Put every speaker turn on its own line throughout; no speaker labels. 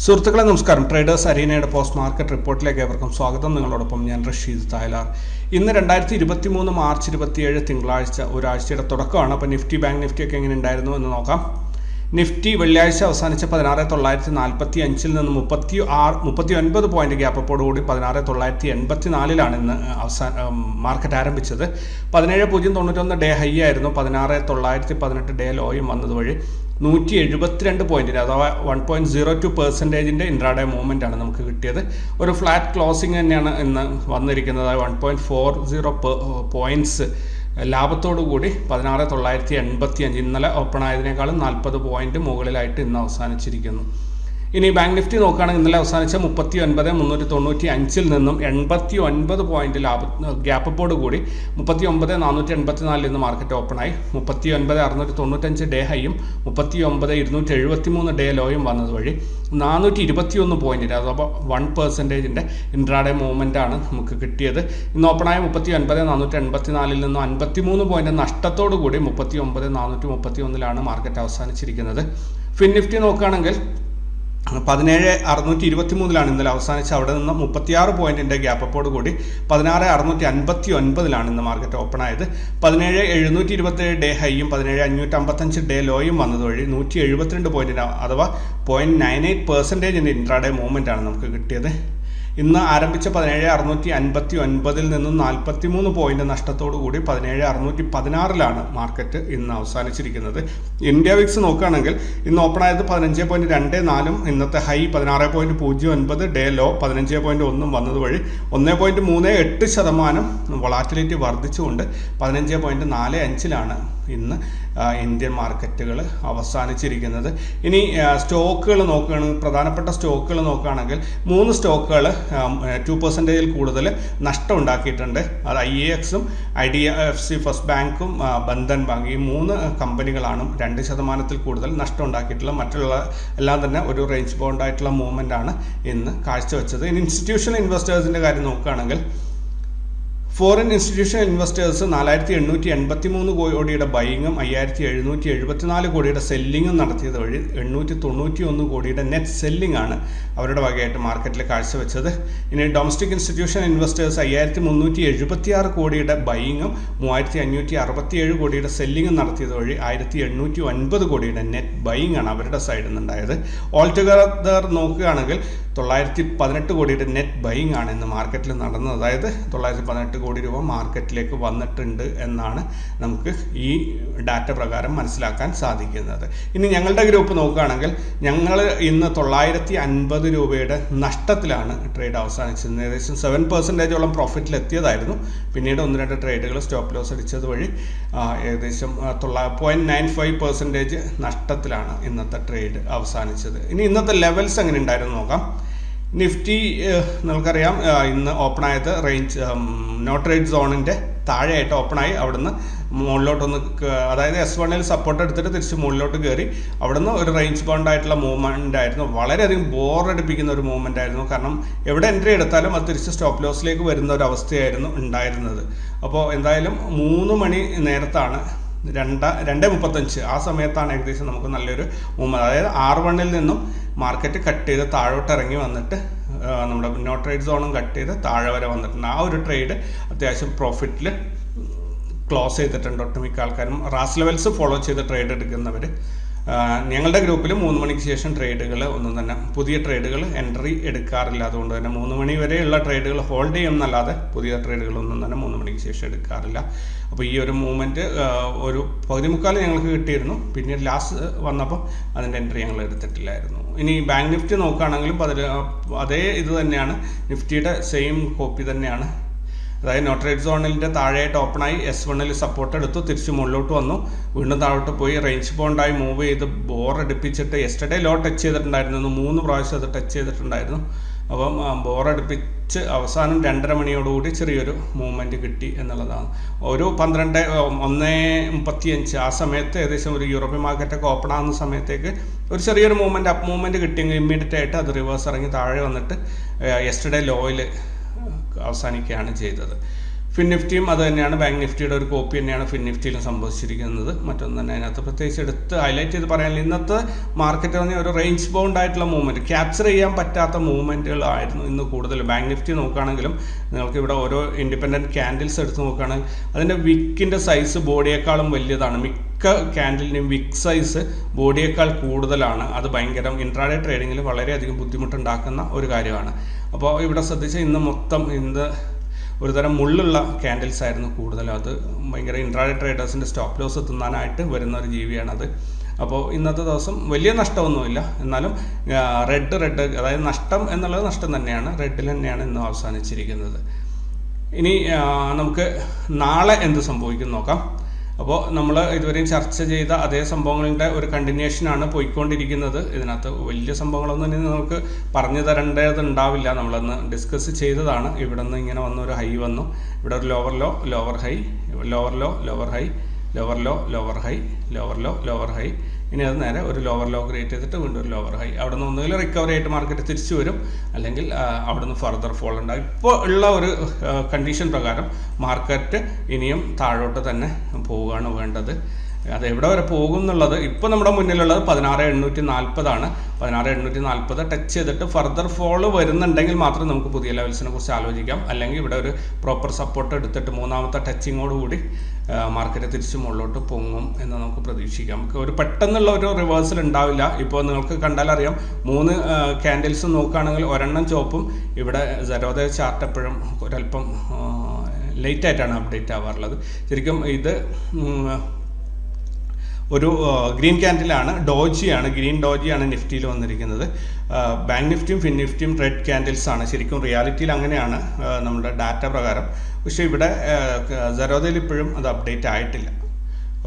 സുഹൃത്തുക്കളെ നമസ്കാരം. Traders അരീനയുടെ post market റിപ്പോർട്ടിലേക്ക് ഏവർക്കും സ്വാഗതം. നിങ്ങളോടൊപ്പം ഞാൻ റഷീദ് തായ്ലാർ. ഇന്ന് 2023 മാർച്ച് 27 തിങ്കളാഴ്ച, ഒരാഴ്ചയുടെ തുടക്കമാണ്. അപ്പോൾ നിഫ്റ്റി, ബാങ്ക് നിഫ്റ്റിയൊക്കെ എങ്ങനെ ഉണ്ടായിരുന്നു എന്ന് നോക്കാം. നിഫ്റ്റി വെള്ളിയാഴ്ച അവസാനിച്ച 16,945 നിന്ന് 39 പോയിന്റ് ഗ്യാപ്പോടുകൂടി 16,984 ഇന്ന് മാർക്കറ്റ് ആരംഭിച്ചത്. 17,091 ഡേ ഹൈ ആയിരുന്നു. 16,918 ഡേ ലോയും വന്നതുവഴി 172 പോയിന്റിന്, അഥവാ 1.02% ഇൻട്രാഡേ മൂവ്മെൻ്റ് ആണ് നമുക്ക് കിട്ടിയത്. ഒരു ഫ്ലാറ്റ് ക്ലോസിംഗ് തന്നെയാണ് ഇന്ന് വന്നിരിക്കുന്നത്. 1.40 പോയിന്റ്സ് ലാഭത്തോടു കൂടി 16,985 ഇന്നലെ ഓപ്പൺ ആയതിനേക്കാളും 40 പോയിന്റ് മുകളിലായിട്ട് ഇന്ന് അവസാനിച്ചിരിക്കുന്നു. ഇനി ബാങ്ക് നിഫ്റ്റി നോക്കുകയാണെങ്കിൽ ഇന്നലെ അവസാനിച്ച 39,395 നിന്നും 89 പോയിന്റ് ഗ്യാപ്പോട് കൂടി 39,484 ഇന്ന് മാർക്കറ്റ് ഓപ്പണായി. 39,695 ഡേ ഹൈയും 39,273 ഡേ ലോയും വന്നതുവഴി 421 പോയിന്റിന്, അഥവാ 1% ഇൻട്രാഡേ മൂവ്മെൻ്റ് ആണ് നമുക്ക് കിട്ടിയത്. ഇന്ന് ഓപ്പണായ 39,484 നിന്നും 53 പോയിന്റ് നഷ്ടത്തോടു കൂടി 39,431 മാർക്കറ്റ് അവസാനിച്ചിരിക്കുന്നത്. ഫിൻ നിഫ്റ്റി നോക്കുകയാണെങ്കിൽ 17,623 ഇന്നലെ അവസാനിച്ച് അവിടെ നിന്ന് 36 പോയിന്റിന്റെ ഗ്യാപ്പോട് കൂടി 16,659 ഇന്ന് മാർക്കറ്റ് ഓപ്പൺ ആയത്. 17,727 ഡേ ഹൈയും 17,555 ഡേ ലോയും വന്നതുവഴി 172 പോയിന്റിന്, അഥവാ 0.98% ഇൻട്രാഡേ മൂവ്മെന്റ് ആണ് നമുക്ക് കിട്ടിയത്. ഇന്ന് ആരംഭിച്ച 17,659 നിന്നും 43 പോയിന്റ് നഷ്ടത്തോടു കൂടി 17,616 മാർക്കറ്റ് ഇന്ന് അവസാനിച്ചിരിക്കുന്നത്. ഇന്ത്യ വിക്സ് നോക്കുകയാണെങ്കിൽ ഇന്ന് ഓപ്പൺ ആയത് 15.24, ഇന്നത്തെ ഹൈ 16.09, ഡേ ലോ 15.1 വന്നതുവഴി 1.38% വൊളാറ്റിലിറ്റി വർദ്ധിച്ചുകൊണ്ട് 15.45 ഇന്ന് ഇന്ത്യൻ മാർക്കറ്റുകൾ അവസാനിച്ചിരിക്കുന്നത്. ഇനി സ്റ്റോക്കുകൾ നോക്കുകയാണെങ്കിൽ, പ്രധാനപ്പെട്ട സ്റ്റോക്കുകൾ നോക്കുകയാണെങ്കിൽ 3 സ്റ്റോക്കുകൾ 2% കൂടുതൽ നഷ്ടം ഉണ്ടാക്കിയിട്ടുണ്ട്. അത് IAXും IDFC ഫസ്റ്റ് ബാങ്കും ബന്ധൻ ബാങ്ക്, ഈ 3 കമ്പനികളാണ് 2% കൂടുതൽ നഷ്ടം ഉണ്ടാക്കിയിട്ടുള്ളത്. മറ്റുള്ള എല്ലാം തന്നെ ഒരു റേഞ്ച് ബൗണ്ട് ആയിട്ടുള്ള മൂവ്മെൻ്റ് ആണ് ഇന്ന് കാഴ്ചവെച്ചത്. ഇനി ഇൻസ്റ്റിറ്റ്യൂഷണൽ ഇൻവെസ്റ്റേഴ്സിൻ്റെ കാര്യം നോക്കുകയാണെങ്കിൽ ഫോറിൻ ഇൻസ്റ്റിറ്റ്യൂഷണൽ ഇൻവെസ്റ്റേഴ്സ് 4,883 കോടിയുടെ ബൈങ്ങും 5,774 കോടിയുടെ സെല്ലിങ്ങും നടത്തിയത് വഴി 891 കോടിയുടെ നെറ്റ് സെല്ലിംഗ് ആണ് അവരുടെ വകയായിട്ട് മാർക്കറ്റിൽ കാഴ്ചവെച്ചത്. ഇനി ഡൊമസ്റ്റിക് ഇൻസ്റ്റിറ്റ്യൂഷണൽ ഇൻവെസ്റ്റേഴ്സ് 5,376 കോടിയുടെ ബൈങ്ങും 3,567 കോടിയുടെ സെല്ലിങ്ങും നടത്തിയത് വഴി 1,809 കോടിയുടെ നെറ്റ് ബൈങ് ആണ് അവരുടെ സൈഡിൽ നിന്നുണ്ടായത്. ഓൾ ടുഗദർ നോക്കുകയാണെങ്കിൽ 918 കോടിയുടെ നെറ്റ് ബൈങ് ആണ് ഇന്ന് മാർക്കറ്റിൽ നടന്നത്. അതായത് 918 കോടി രൂപ മാർക്കറ്റിലേക്ക് വന്നിട്ടുണ്ട് എന്നാണ് നമുക്ക് ഈ ഡാറ്റ പ്രകാരം മനസ്സിലാക്കാൻ സാധിക്കുന്നത്. ഇനി ഞങ്ങളുടെ ഗ്രൂപ്പ് നോക്കുകയാണെങ്കിൽ ഞങ്ങൾ ഇന്ന് 950 രൂപയുടെ നഷ്ടത്തിലാണ് ട്രേഡ് അവസാനിച്ചത്. ഏകദേശം 7% പ്രോഫിറ്റിൽ എത്തിയതായിരുന്നു. പിന്നീട് 1-2 ട്രേഡുകൾ സ്റ്റോപ്പ് ലോസ് അടിച്ചത് വഴി ഏകദേശം 0.95% നഷ്ടത്തിലാണ് ഇന്നത്തെ ട്രേഡ് അവസാനിച്ചത്. ഇനി ഇന്നത്തെ ലെവൽസ് എങ്ങനെ ഉണ്ടായിരുന്നു നോക്കാം. നിഫ്റ്റി നമുക്കറിയാം ഇന്ന് ഓപ്പൺ ആയത് നോ ട്രേഡ് സോണിൻ്റെ താഴെയായിട്ട് ഓപ്പണായി. അവിടുന്ന് മുകളിലോട്ടൊന്ന്, അതായത് S1 സപ്പോർട്ട് എടുത്തിട്ട് തിരിച്ച് മുകളിലോട്ട് കയറി അവിടുന്ന് ഒരു റേഞ്ച് ബൗണ്ട് ആയിട്ടുള്ള മൂവ്മെൻ്റ് ആയിരുന്നു. വളരെയധികം ബോറടിപ്പിക്കുന്ന ഒരു മൂവ്മെൻ്റ് ആയിരുന്നു. കാരണം എവിടെ എൻട്രി എടുത്താലും അത് തിരിച്ച് സ്റ്റോപ്പ് ലോസിലേക്ക് വരുന്ന ഒരു അവസ്ഥയായിരുന്നു ഉണ്ടായിരുന്നത്. അപ്പോൾ എന്തായാലും 3 മണി നേരത്താണ് 2:35 ആ സമയത്താണ് ഏകദേശം നമുക്ക് നല്ലൊരു മൂവ്മെൻറ്റ്, അതായത് R1 നിന്നും മാർക്കറ്റ് കട്ട് ചെയ്ത് താഴോട്ട് ഇറങ്ങി വന്നിട്ട് നമ്മുടെ നോ ട്രേഡ് സോണും കട്ട് ചെയ്ത് താഴെ വരെ വന്നിട്ടുണ്ട്. ആ ഒരു ട്രേഡ് അത്യാവശ്യം പ്രോഫിറ്റിൽ ക്ലോസ് ചെയ്തിട്ടുണ്ട് ഒട്ടുമിക്ക ആൾക്കാരും. റാസ് ലെവൽസ് ഫോളോ ചെയ്ത് ട്രേഡ് എടുക്കുന്നവർ. ഞങ്ങളുടെ ഗ്രൂപ്പിൽ 3 മണിക്ക് ശേഷം ട്രേഡുകൾ ഒന്നും തന്നെ, പുതിയ ട്രേഡുകൾ എൻട്രി എടുക്കാറില്ല. അതുകൊണ്ട് തന്നെ 3 മണി വരെയുള്ള ട്രേഡുകൾ ഹോൾഡ് ചെയ്യുമെന്നല്ലാതെ പുതിയ ട്രേഡുകളൊന്നും തന്നെ 3 മണിക്ക് ശേഷം എടുക്കാറില്ല. അപ്പോൾ ഈ ഒരു മൂവ്മെൻറ്റ് ഒരു 1/4 ഞങ്ങൾക്ക് കിട്ടിയിരുന്നു. പിന്നീട് ലാസ്റ്റ് വന്നപ്പോൾ അതിൻ്റെ എൻട്രി ഞങ്ങൾ എടുത്തിട്ടില്ലായിരുന്നു. ഇനി ബാങ്ക് നിഫ്റ്റി നോക്കുകയാണെങ്കിലും അതേ ഇത് തന്നെയാണ്, നിഫ്റ്റിയുടെ സെയിം കോപ്പി തന്നെയാണ്. അതായത് നോ ട്രേഡ് സോണിൻ്റെ താഴെയായിട്ട് ഓപ്പണായി S1 സപ്പോർട്ട് എടുത്തു, തിരിച്ച് മുകളിലോട്ട് വന്നു, വീണ്ടും താഴോട്ട് പോയി റേഞ്ച് ബൗണ്ടായി മൂവ് ചെയ്ത് ബോറടിപ്പിച്ചിട്ട് യെസ്റ്റർഡേ ലോ ടച്ച് ചെയ്തിട്ടുണ്ടായിരുന്നു. 3 പ്രാവശ്യം അത് ടച്ച് ചെയ്തിട്ടുണ്ടായിരുന്നു. അപ്പം ബോറടിപ്പിച്ച് അവസാനം 2:30 മണിയോടുകൂടി ചെറിയൊരു മൂവ്മെൻറ്റ് കിട്ടി എന്നുള്ളതാണ്. ഒരു 1:35 ആ സമയത്ത് ഏകദേശം ഒരു യൂറോപ്യൻ മാർക്കറ്റൊക്കെ ഓപ്പൺ ആകുന്ന സമയത്തേക്ക് ഒരു ചെറിയൊരു മൂവ്മെൻറ്റ്, അപ്പ് മൂവ്മെൻറ്റ് കിട്ടിയെങ്കിൽ ഇമ്മീഡിയറ്റ് ആയിട്ട് അത് റിവേഴ്സ് ഇറങ്ങി താഴെ വന്നിട്ട് യെസ്റ്റർഡേ ലോയിൽ അവസാനിക്കുകയാണ് ചെയ്തത്. ഫിൻ നിഫ്റ്റിയും അത് തന്നെയാണ്, ബാങ്ക് നിഫ്റ്റിയുടെ ഒരു കോപ്പി തന്നെയാണ് ഫിൻ നിഫ്റ്റിയിലും സംഭവിച്ചിരിക്കുന്നത്. മറ്റൊന്നും തന്നെ അതിനകത്ത് പ്രത്യേകിച്ച് എടുത്ത് ഹൈലൈറ്റ് ചെയ്ത് പറയാനില്ല. ഇന്നത്തെ മാർക്കറ്റ് പറഞ്ഞാൽ ഒരു റേഞ്ച് ബൗണ്ട് ആയിട്ടുള്ള മൂവ്മെൻറ്റ്, ക്യാപ്ചർ ചെയ്യാൻ പറ്റാത്ത മൂവ്മെൻറ്റുകളായിരുന്നു ഇന്ന് കൂടുതൽ. ബാങ്ക് നിഫ്റ്റി നോക്കുകയാണെങ്കിലും നിങ്ങൾക്ക് ഇവിടെ ഓരോ ഇൻഡിപെൻഡൻറ്റ് ക്യാൻഡിൽസ് എടുത്ത് നോക്കുകയാണെങ്കിൽ അതിൻ്റെ വിക്കിൻ്റെ സൈസ് ബോഡിയേക്കാളും വലിയതാണ്. മിക്ക ക്യാൻഡിലിൻ്റെയും വിക്ക് സൈസ് ബോഡിയേക്കാൾ കൂടുതലാണ്. അത് ഭയങ്കര ഇൻട്രാഡേ ട്രേഡിങ്ങിൽ വളരെയധികം ബുദ്ധിമുട്ടുണ്ടാക്കുന്ന ഒരു കാര്യമാണ്. അപ്പോൾ ഇവിടെ ശ്രദ്ധിച്ചാൽ ഇന്ന് മൊത്തം ഒരു തരം മുള്ളുള്ള ക്യാൻഡിൽസ് ആയിരുന്നു കൂടുതലും. അത് ഭയങ്കര ഇൻട്രാഡേ ട്രേഡേഴ്സിൻ്റെ സ്റ്റോപ്പ് ലോസ് എത്തുന്നതിനായിട്ട് വരുന്ന ഒരു ജീവിയാണത്. അപ്പോൾ ഇന്നത്തെ ദിവസം വലിയ നഷ്ടമൊന്നുമില്ല, എന്നാലും റെഡ് അതായത് നഷ്ടം എന്നുള്ളത് നഷ്ടം തന്നെയാണ്, റെഡിൽ തന്നെയാണ് ഇന്ന് അവസാനിച്ചിരിക്കുന്നത്. ഇനി നമുക്ക് നാളെ എന്ത് സംഭവിക്കും നോക്കാം. അപ്പോൾ നമ്മൾ ഇതുവരെയും ചർച്ച ചെയ്ത അതേ സംഭവങ്ങളുടെ ഒരു കണ്ടിന്യൂഷനാണ് പോയിക്കൊണ്ടിരിക്കുന്നത്. ഇതിനകത്ത് വലിയ സംഭവങ്ങളൊന്നും ഇനി നമുക്ക് പറഞ്ഞു തരേണ്ടതുണ്ടാവില്ല, നമ്മളന്ന് ഡിസ്കസ് ചെയ്തതാണ്. ഇവിടെ നിന്ന് ഇങ്ങനെ വന്ന ഒരു ഹൈ വന്നു, ഇവിടെ ഒരു lower low, lower high, lower low, lower high, lower low, lower high, lower low, lower high. ഇനി അത് നേരെ ഒരു ലോവർ ലോ ക്രിയേറ്റ് ചെയ്തിട്ട് വീണ്ടും ഒരു ലോവർ ഹൈ. അവിടെ നിന്ന് ഒന്നുകിൽ റിക്കവറി ആയിട്ട് മാർക്കറ്റ് തിരിച്ചു വരും, അല്ലെങ്കിൽ അവിടെ നിന്ന് ഫർദർ ഫോൾ ഉണ്ടാകും. ഇപ്പോൾ ഉള്ള ഒരു കണ്ടീഷൻ പ്രകാരം മാർക്കറ്റ് ഇനിയും താഴോട്ട് തന്നെ പോവുകയാണ് വേണ്ടത്. അത് എവിടെ വരെ പോകും എന്നുള്ളത് ഇപ്പോൾ നമ്മുടെ മുന്നിലുള്ളത് 16,840 16,840 ടച്ച് ചെയ്തിട്ട് ഫർദർ ഫോള് വരുന്നുണ്ടെങ്കിൽ മാത്രം നമുക്ക് പുതിയ ലെവൽസിനെ കുറിച്ച് ആലോചിക്കാം. അല്ലെങ്കിൽ ഇവിടെ ഒരു പ്രോപ്പർ സപ്പോർട്ട് എടുത്തിട്ട് മൂന്നാമത്തെ ടച്ചിങ്ങോടുകൂടി മാർക്കറ്റ് തിരിച്ച് മുകളിലോട്ട് പൊങ്ങും എന്ന് നമുക്ക് പ്രതീക്ഷിക്കാം. നമുക്ക് ഒരു പെട്ടെന്നുള്ള ഒരു റിവേഴ്സൽ ഉണ്ടാവില്ല. ഇപ്പോൾ നിങ്ങൾക്ക് കണ്ടാൽ അറിയാം, 3 ക്യാൻഡിൽസ് നോക്കുകയാണെങ്കിൽ ഒരെണ്ണം ചുവപ്പും, ഇവിടെ സരോദയ ചാർട്ട് എപ്പോഴും ഒരല്പം ലേറ്റ് ആയിട്ടാണ് അപ്ഡേറ്റ് ആവാറുള്ളത്. ശരിക്കും ഇത് ഒരു ഗ്രീൻ ക്യാൻഡിലാണ്, ഡോജിയാണ്, ഗ്രീൻ ഡോജിയാണ് നിഫ്റ്റിയിൽ വന്നിരിക്കുന്നത്. ബാങ്ക് നിഫ്റ്റിയും ഫിൻ നിഫ്റ്റിയും റെഡ് ക്യാൻഡിൽസ് ആണ്. ശരിക്കും റിയാലിറ്റിയിൽ അങ്ങനെയാണ് നമ്മുടെ ഡാറ്റ പ്രകാരം. പക്ഷേ ഇവിടെ സരോദയിൽ ഇപ്പോഴും അത് അപ്ഡേറ്റ് ആയിട്ടില്ല.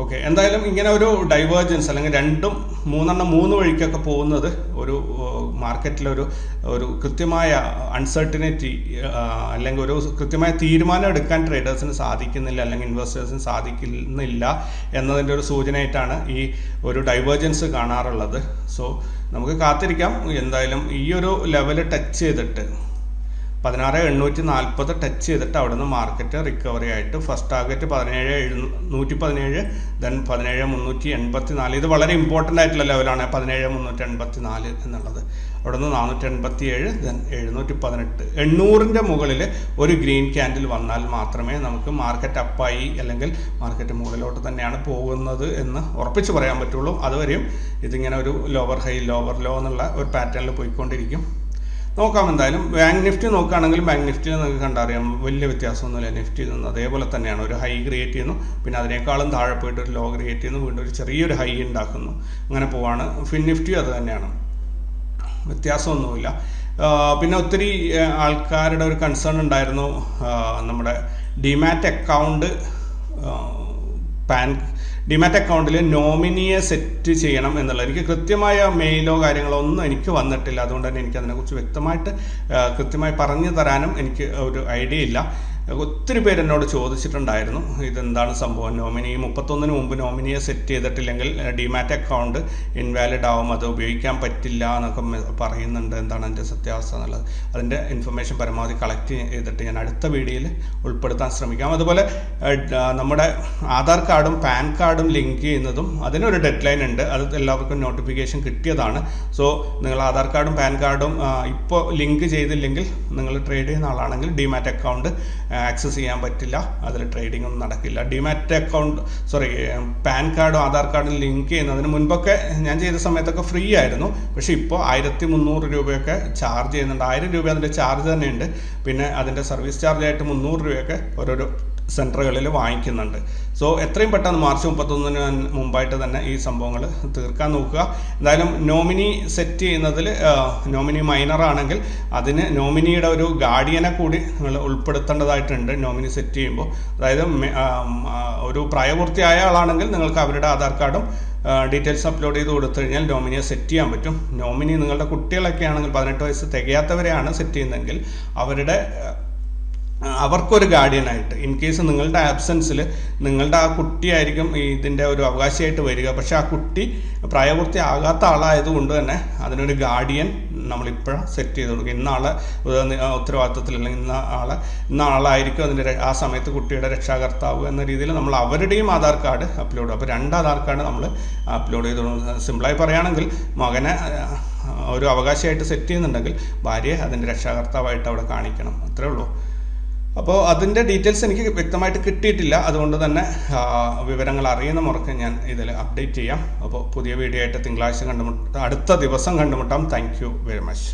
ഓക്കെ, എന്തായാലും ഇങ്ങനെ ഒരു ഡൈവേർജൻസ് അല്ലെങ്കിൽ 3 വഴിക്കൊക്കെ പോകുന്നത് ഒരു മാർക്കറ്റിലൊരു കൃത്യമായ അൺസർട്ടനിറ്റി അല്ലെങ്കിൽ ഒരു കൃത്യമായ തീരുമാനം എടുക്കാൻ ട്രേഡേഴ്സിന് സാധിക്കുന്നില്ല, അല്ലെങ്കിൽ ഇൻവെസ്റ്റേഴ്സിന് സാധിക്കുന്നില്ല എന്നതിൻ്റെ ഒരു സൂചനയായിട്ടാണ് ഈ ഒരു ഡൈവേർജൻസ് കാണാറുള്ളത്. സോ നമുക്ക് കാത്തിരിക്കാം. എന്തായാലും ഈ ഒരു ലെവൽ ടച്ച് ചെയ്തിട്ട് 16,840 ടച്ച് ചെയ്തിട്ട് അവിടെ നിന്ന് മാർക്കറ്റ് റിക്കവറി ആയിട്ട് ഫസ്റ്റ് ടാർഗറ്റ് 17,117, ദെൻ 17,384. ഇത് വളരെ ഇമ്പോർട്ടൻ്റ് ആയിട്ടുള്ള ലെവലാണ് 17,384 എന്നുള്ളത്. അവിടെ നിന്ന് 487, ദെൻ 718. 800ൻ്റെ മുകളിൽ ഒരു ഗ്രീൻ ക്യാൻഡിൽ വന്നാൽ മാത്രമേ നമുക്ക് മാർക്കറ്റ് അപ്പായി അല്ലെങ്കിൽ മാർക്കറ്റ് മുകളിലോട്ട് തന്നെയാണ് പോകുന്നത് എന്ന് ഉറപ്പിച്ച് പറയാൻ പറ്റുള്ളൂ. അതുവരെയും ഇതിങ്ങനെ ഒരു ലോവർ ഹൈ ലോവർ ലോ എന്നുള്ള ഒരു പാറ്റേണിൽ പോയിക്കൊണ്ടിരിക്കും. നോക്കാം. എന്തായാലും ബാങ്ക് നിഫ്റ്റി നോക്കുകയാണെങ്കിൽ ബാങ്ക് നിഫ്റ്റിയിൽ നിങ്ങൾക്ക് കണ്ടറിയാം വലിയ വ്യത്യാസമൊന്നുമില്ല. നിഫ്റ്റിയിൽ നിന്ന് അതേപോലെ തന്നെയാണ്, ഒരു ഹൈ ക്രിയേറ്റ് ചെയ്യുന്നു, പിന്നെ അതിനേക്കാളും താഴെ പോയിട്ട് ഒരു ലോ ക്രിയേറ്റ് ചെയ്യുന്നു, വീണ്ടും ഒരു ചെറിയൊരു ഹൈ ഉണ്ടാക്കുന്നു, അങ്ങനെ പോവാണ്. ഫിൻ നിഫ്റ്റി അത് തന്നെയാണ്, വ്യത്യാസമൊന്നുമില്ല. പിന്നെ ഒത്തിരി ആൾക്കാരുടെ ഒരു കൺസേൺ ഉണ്ടായിരുന്നു നമ്മുടെ ഡിമാറ്റ് അക്കൗണ്ടിൽ നോമിനിയെ സെറ്റ് ചെയ്യണം എന്നുള്ളത്. എനിക്ക് കൃത്യമായ മെയിലോ കാര്യങ്ങളോ ഒന്നും എനിക്ക് വന്നിട്ടില്ല, അതുകൊണ്ട് തന്നെ എനിക്ക് അതിനെക്കുറിച്ച് വ്യക്തമായിട്ട് കൃത്യമായി പറഞ്ഞു തരാനും എനിക്ക് ഒരു ഐഡിയ ഇല്ല. ഒത്തിരി പേര് എന്നോട് ചോദിച്ചിട്ടുണ്ടായിരുന്നു ഇതെന്താണ് സംഭവം, നോമിനി 31-ന് മുമ്പ് നോമിനിയെ സെറ്റ് ചെയ്തിട്ടില്ലെങ്കിൽ ഡിമാറ്റ് അക്കൗണ്ട് ഇൻവാലിഡ് ആവും, അത് ഉപയോഗിക്കാൻ പറ്റില്ല എന്നൊക്കെ പറയുന്നുണ്ട്. എന്താണ് അതിൻ്റെ സത്യാവസ്ഥ എന്നുള്ളത്, അതിൻ്റെ ഇൻഫർമേഷൻ പരമാവധി കളക്ട് ചെയ്തിട്ട് ഞാൻ അടുത്ത വീഡിയോയിൽ ഉൾപ്പെടുത്താൻ ശ്രമിക്കാം. അതുപോലെ നമ്മുടെ ആധാർ കാർഡും പാൻ കാർഡും ലിങ്ക് ചെയ്യുന്നതും അതിനൊരു ഡെഡ് ലൈൻ ഉണ്ട്, അത് എല്ലാവർക്കും നോട്ടിഫിക്കേഷൻ കിട്ടിയതാണ്. സോ നിങ്ങൾ ആധാർ കാർഡും പാൻ കാർഡും ഇപ്പോൾ ലിങ്ക് ചെയ്തില്ലെങ്കിൽ, നിങ്ങൾ ട്രേഡ് ചെയ്യുന്ന ആളാണെങ്കിൽ ഡിമാറ്റ് അക്കൗണ്ട് ആക്സസ് ചെയ്യാൻ പറ്റില്ല, അതിൽ ട്രേഡിംഗ് ഒന്നും നടക്കില്ല. ഡിമാറ്റ് അക്കൗണ്ട് പാൻ കാർഡും ആധാർ കാർഡും ലിങ്ക് ചെയ്യുന്നതിന് മുൻപൊക്കെ ഞാൻ ചെയ്ത സമയത്തൊക്കെ ഫ്രീ ആയിരുന്നു. പക്ഷേ ഇപ്പോൾ 1,300 രൂപയൊക്കെ ചാർജ് ചെയ്യുന്നുണ്ട്. 1000 രൂപ അതിൻ്റെ ചാർജ് തന്നെയുണ്ട്. പിന്നെ അതിൻ്റെ സർവീസ് ചാർജായിട്ട് 300 രൂപയൊക്കെ ഓരോരോ സെൻറ്ററുകളിൽ വാങ്ങിക്കുന്നുണ്ട്. സോ എത്രയും പെട്ടെന്ന് മാർച്ച് 31-ന് മുമ്പായിട്ട് തന്നെ ഈ സംഭവങ്ങൾ തീർക്കാൻ നോക്കുക. എന്തായാലും നോമിനി സെറ്റ് ചെയ്യുന്നതിൽ നോമിനി മൈനർ ആണെങ്കിൽ അതിന് നോമിനിയുടെ ഒരു ഗാർഡിയനെ കൂടി നിങ്ങൾ ഉൾപ്പെടുത്തേണ്ടതായിട്ടുണ്ട് നോമിനി സെറ്റ് ചെയ്യുമ്പോൾ. അതായത് ഒരു പ്രായപൂർത്തിയായ ആളാണെങ്കിൽ നിങ്ങൾക്ക് അവരുടെ ആധാർ കാർഡും ഡീറ്റെയിൽസ് അപ്ലോഡ് ചെയ്ത് കൊടുത്തു കഴിഞ്ഞാൽ നോമിനിയെ സെറ്റ് ചെയ്യാൻ പറ്റും. നോമിനി നിങ്ങളുടെ കുട്ടികളൊക്കെ ആണെങ്കിൽ 18 വയസ്സ് തികയാത്തവരെയാണ് സെറ്റ് ചെയ്യുന്നതെങ്കിൽ അവരുടെ അവർക്കൊരു ഗാർഡിയനായിട്ട് ഇൻ കേസ് നിങ്ങളുടെ ആബ്സെൻസിൽ നിങ്ങളുടെ ആ കുട്ടിയായിരിക്കും ഇതിൻ്റെ ഒരു അവകാശിയായിട്ട് വരിക. പക്ഷെ ആ കുട്ടി പ്രായപൂർത്തിയാകാത്ത ആളായതുകൊണ്ട് തന്നെ അതിനൊരു ഗാർഡിയൻ നമ്മളിപ്പോഴും സെറ്റ് ചെയ്ത് കൊടുക്കും. ഇന്ന ആളെ ഉത്തരവാദിത്വത്തിൽ അല്ലെങ്കിൽ ഇന്ന ആളായിരിക്കും അതിൻ്റെ ആ സമയത്ത് കുട്ടിയുടെ രക്ഷാകർത്താവ് എന്ന രീതിയിൽ നമ്മൾ അവരുടെയും ആധാർ കാർഡ് അപ്ലോഡ് ചെയ്യും. അപ്പോൾ 2 ആധാർ കാർഡ് നമ്മൾ അപ്ലോഡ് ചെയ്ത് കൊടുക്കും. സിമ്പിളായി പറയുകയാണെങ്കിൽ മകനെ ഒരു അവകാശമായിട്ട് സെറ്റ് ചെയ്യുന്നുണ്ടെങ്കിൽ ഭാര്യയെ അതിൻ്റെ രക്ഷാകർത്താവായിട്ട് അവിടെ കാണിക്കണം, അത്രേ ഉള്ളൂ. അപ്പോൾ അതിൻ്റെ ഡീറ്റെയിൽസ് എനിക്ക് വ്യക്തമായിട്ട് കിട്ടിയിട്ടില്ല. അതുകൊണ്ട് തന്നെ വിവരങ്ങൾ അറിയുന്ന മുറക്ക് ഞാൻ ഇതിൽ അപ്ഡേറ്റ് ചെയ്യാം. അപ്പോൾ പുതിയ വീഡിയോ ആയിട്ട് തിങ്കളാഴ്ച അടുത്ത ദിവസം കണ്ടുമുട്ടാം. Thank you very much.